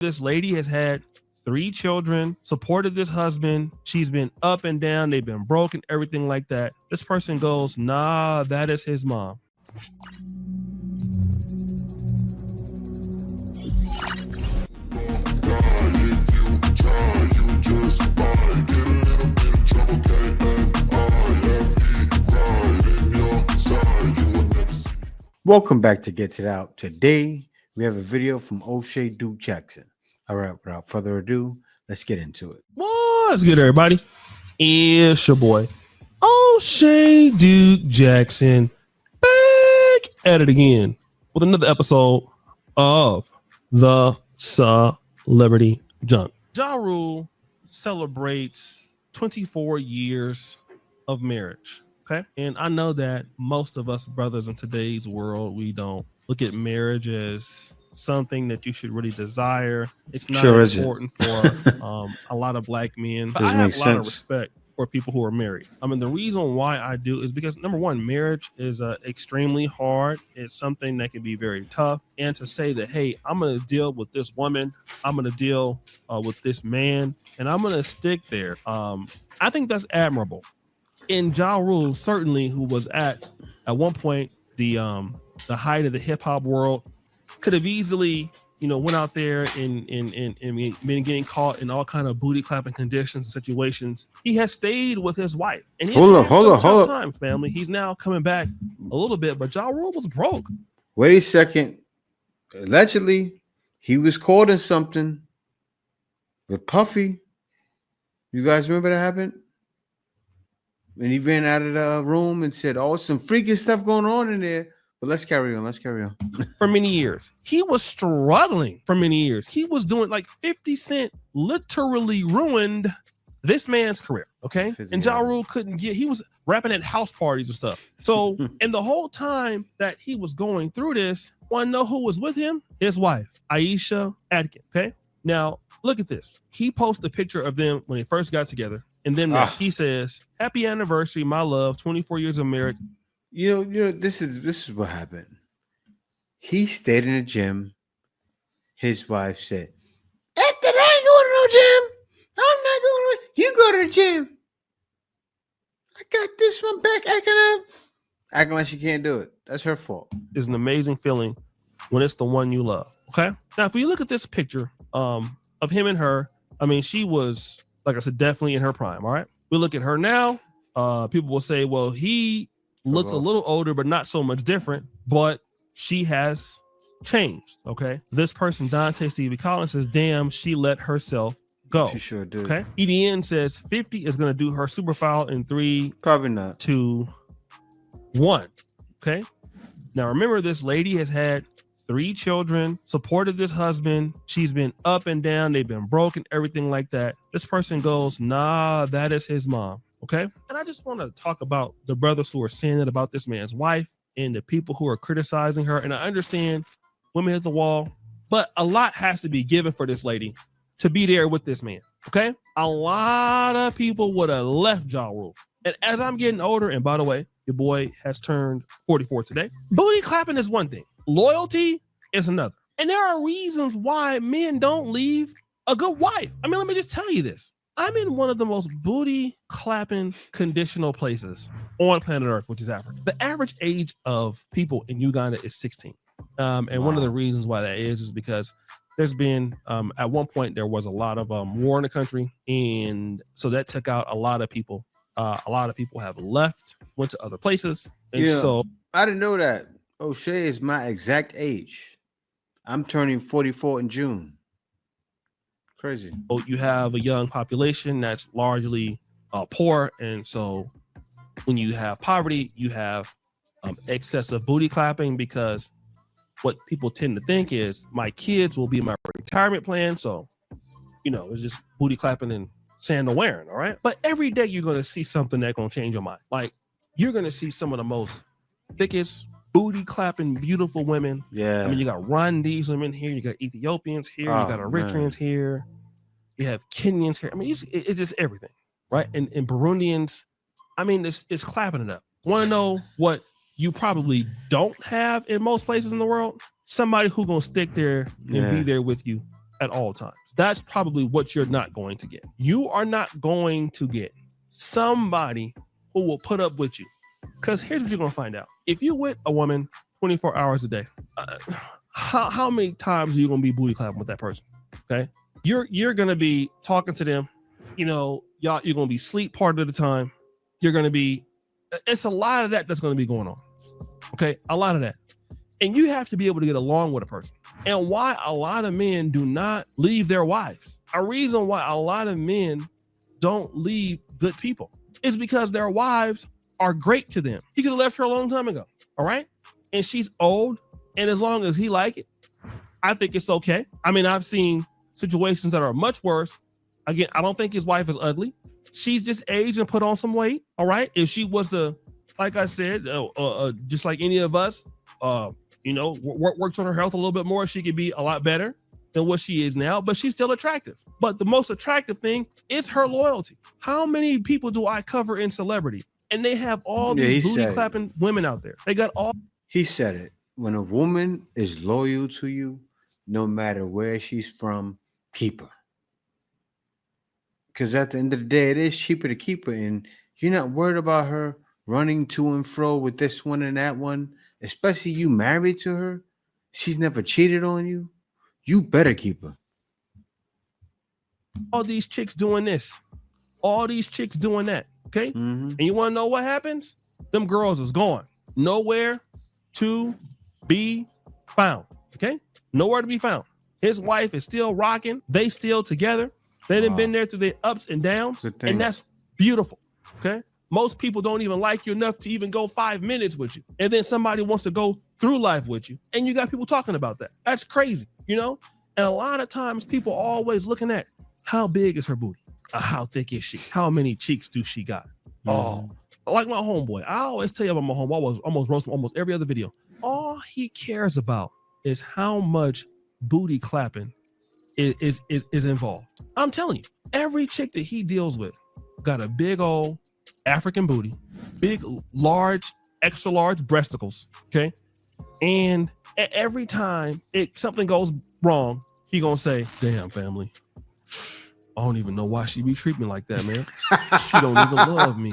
This lady has had 3 children, supported this husband. She's been up and down. They've been broken, everything like that. This person goes, nah, that is his mom. Welcome back to Get It Out. Today, we have a video from O'Shea Duke Jackson. All right, without further ado, let's get into it. What's good, everybody? It's your boy, O'Shea Duke Jackson, back at it again with another episode of the Celebrity Junk. Ja Rule celebrates 24 years of marriage. Okay. And I know that most of us brothers in today's world, we don't look at marriage as something that you should really desire. It's not important for a lot of black men. But I have a lot of respect for people who are married. I mean, the reason why I do is because, number one, marriage is extremely hard. It's something that can be very tough. And to say that, hey, I'm going to deal with this woman, I'm going to deal with this man, and I'm going to stick there. I think that's admirable. And Ja Rule, certainly, who was at one point the height of the hip hop world, could have easily, went out there and been getting caught in all kind of booty clapping conditions and situations. He has stayed with his wife, and he's had some tough time, family. He's now coming back a little bit, but Ja Rule was broke. Wait a second. Allegedly, he was caught in something with Puffy. You guys remember that happened? And he ran out of the room and said, "Oh, some freaky stuff going on in there." But let's carry on. For many years, he was struggling. For many years, he was doing like 50 Cent literally ruined this man's career. Okay, and Ja Rule couldn't get. He was rapping at house parties and stuff. So, and the whole time that he was going through this, want to know who was with him? His wife, Aisha Adkins. Okay, now look at this. He posted a picture of them when they first got together. And then he says, "Happy anniversary, my love, 24 years of marriage." You know, this is what happened. He stayed in the gym. His wife said, "After that, ain't going to no gym. I'm not going to. You go to the gym. I got this one back acting like she can't do it. That's her fault." It's an amazing feeling when it's the one you love. Okay. Now, if you look at this picture of him and her, I mean, she was, like I said, definitely in her prime. All right. We look at her now. People will say, well, he looks a little older, but not so much different. But she has changed. Okay. This person, Dante Stevie Collins, says, "Damn, she let herself go." She sure did. Okay. EDN says 50 is going to do her super foul in 3, probably not, 2, 1. Okay. Now, remember, this lady has had 3 children, supported this husband. She's been up and down. They've been broken, everything like that. This person goes, nah, that is his mom. Okay. And I just want to talk about the brothers who are saying it about this man's wife and the people who are criticizing her. And I understand women hit the wall, but a lot has to be given for this lady to be there with this man. Okay. A lot of people would have left Ja Rule. And as I'm getting older, and by the way, your boy has turned 44 today. Booty clapping is one thing. Loyalty is another. And there are reasons why men don't leave a good wife. I mean, let me just tell you this. I'm in one of the most booty clapping conditional places on planet Earth, which is Africa. The average age of people in Uganda is 16. And one of the reasons why that is because there's been, at one point, there was a lot of war in the country. And so that took out a lot of people. A lot of people have left, went to other places. And so I didn't know that. O'Shea is my exact age. I'm turning 44 in June. Crazy. You have a young population that's largely poor. And so when you have poverty, you have excessive booty clapping, because what people tend to think is my kids will be my retirement plan. So, it's just booty clapping and sandal wearing. All right. But every day you're going to see something that's going to change your mind. Like, you're going to see some of the most thickest booty clapping, beautiful women. Yeah. I mean, you got Rwandese women here. You got Ethiopians here. You got Eritreans here. You have Kenyans here. I mean, it's just everything, right? And Burundians. I mean, it's clapping it up. Want to know what you probably don't have in most places in the world? Somebody who's gonna stick there and be there with you at all times. That's probably what you're not going to get. You are not going to get somebody who will put up with you. Because here's what you're going to find out. If you with a woman 24 hours a day, how many times are you going to be booty clapping with that person? Okay. You're going to be talking to them, you know, you're going to be asleep part of the time. You're going to be, it's a lot of that's going to be going on. Okay. A lot of that. And you have to be able to get along with a person. And why a lot of men do not leave their wives. A reason why a lot of men don't leave good people is because their wives are great to them. He could have left her a long time ago. All right. And she's old. And as long as he like it, I think it's okay. I mean, I've seen situations that are much worse. Again, I don't think his wife is ugly. She's just aged and put on some weight. All right. If she was the, like I said, just like any of us, you know, works on her health a little bit more, she could be a lot better than what she is now, but she's still attractive. But the most attractive thing is her loyalty. How many people do I cover in celebrity? And they have all these booty clapping women out there. They got all. He said it. When a woman is loyal to you, no matter where she's from, keep her. Because at the end of the day, it is cheaper to keep her. And you're not worried about her running to and fro with this one and that one. Especially you married to her. She's never cheated on you. You better keep her. All these chicks doing this. All these chicks doing that. Okay. Mm-hmm. And you want to know what happens? Them girls is gone. Nowhere to be found. Okay. Nowhere to be found. His wife is still rocking. They still together. They done been there through their ups and downs. And that's beautiful. Okay. Most people don't even like you enough to even go 5 minutes with you. And then somebody wants to go through life with you. And you got people talking about that. That's crazy, you know? And a lot of times people are always looking at how big is her booty? How thick is she? How many cheeks do she got? Oh, like my homeboy. I always tell you about my homeboy. I was almost roasting almost every other video. All he cares about is how much booty clapping is involved. I'm telling you, every chick that he deals with got a big old African booty, big, large, extra large breasticles. Okay. And every time something goes wrong, he gonna say, damn, family, I don't even know why she be treating me like that, man. She don't even love me.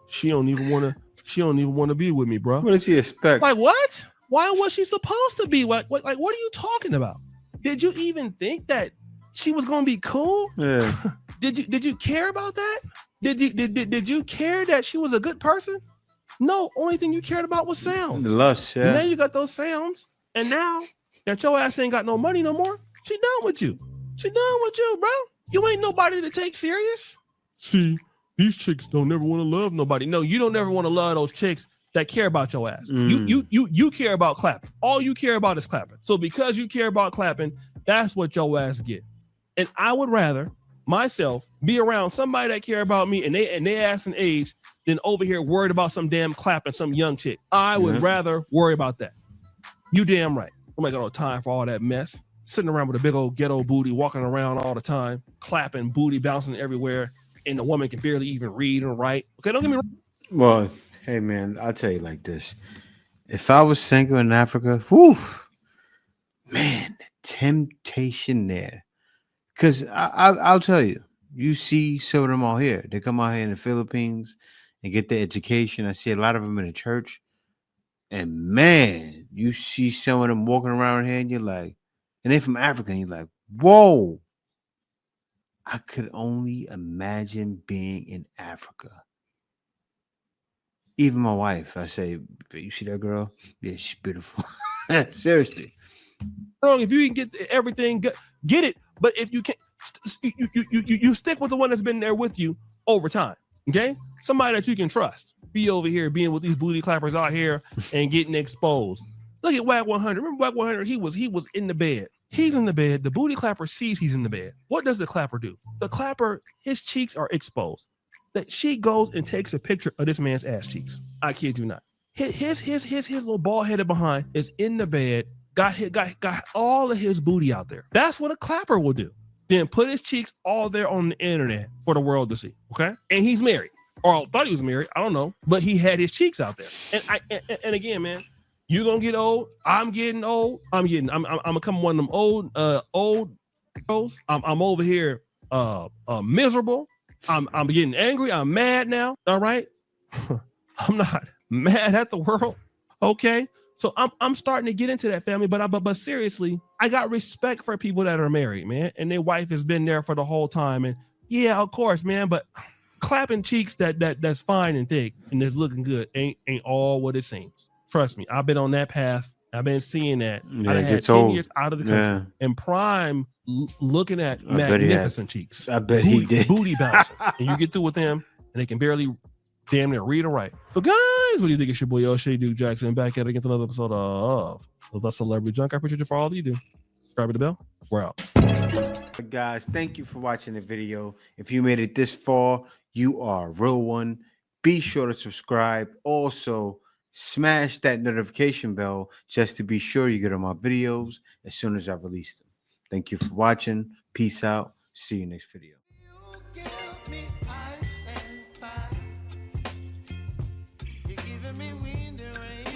She don't even want to be with me, bro. What does she expect? Like, what? Why was she supposed to be? Like, what are you talking about? Did you even think that she was gonna be cool? Yeah. Did you care about that? Did you care that she was a good person? No, only thing you cared about was sounds. Lust, yeah. Now you got those sounds, and now that your ass ain't got no money no more, she done with you. She done with you, bro. You ain't nobody to take serious. See, these chicks don't never want to love nobody. No, you don't ever want to love those chicks that care about your ass. You care about clapping. All you care about is clapping. So because you care about clapping, that's what your ass get. And I would rather myself be around somebody that care about me and they ass and age than over here worried about some damn clapping some young chick. I would rather worry about that. You damn right. I'm not got no time for all that mess. Sitting around with a big old ghetto booty, walking around all the time, clapping, booty bouncing everywhere, and the woman can barely even read and write. Okay, don't get me wrong. Well, hey man, I'll tell you like this. If I was single in Africa, whew, man, the temptation there. Because I'll tell you, you see some of them out here. They come out here in the Philippines and get their education. I see a lot of them in the church. And man, you see some of them walking around here and you're like, and they're from Africa and you're like, whoa. I could only imagine being in Africa. Even my wife, I say, you see that girl? Yeah, she's beautiful. Seriously. Wrong. If you can get everything, get it. But if you can't, you stick with the one that's been there with you over time. Okay, somebody that you can trust. Be over here being with these booty clappers out here and getting exposed. Look at Wack 100. Remember Wack 100? He was in the bed. He's in the bed. The booty clapper sees he's in the bed. What does the clapper do? The clapper, his cheeks are exposed. That she goes and takes a picture of this man's ass cheeks. I kid you not. His little bald headed behind is in the bed. Got all of his booty out there. That's what a clapper will do. Then put his cheeks all there on the internet for the world to see. Okay, and he's married, or I thought he was married. I don't know, but he had his cheeks out there. And again, man, you're gonna get old. I'm getting old. I'm becoming one of them old I'm over here miserable. I'm getting angry. I'm mad now. All right. I'm not mad at the world. Okay. So I'm starting to get into that, family, but seriously, I got respect for people that are married, man, and their wife has been there for the whole time. And yeah, of course, man, but clapping cheeks that's fine and thick and is looking good ain't all what it seems. Trust me, I've been on that path. I've been seeing that. Yeah, I had 10 years out of the country and prime looking at magnificent cheeks. I bet he did. Booty bouncing. And you get through with them and they can barely damn near read or write. So guys, what do you think? It's your boy O'Shea Duke Jackson back at it again to another episode of The Celebrity Junk. I appreciate you for all that you do. Subscribe to the bell. We're out. Guys, thank you for watching the video. If you made it this far, you are a real one. Be sure to subscribe. Also, smash that notification bell just to be sure you get on my videos as soon as I release them. Thank you for watching. Peace out. See you next video. You give me ice and fire. You're giving me wind and rain.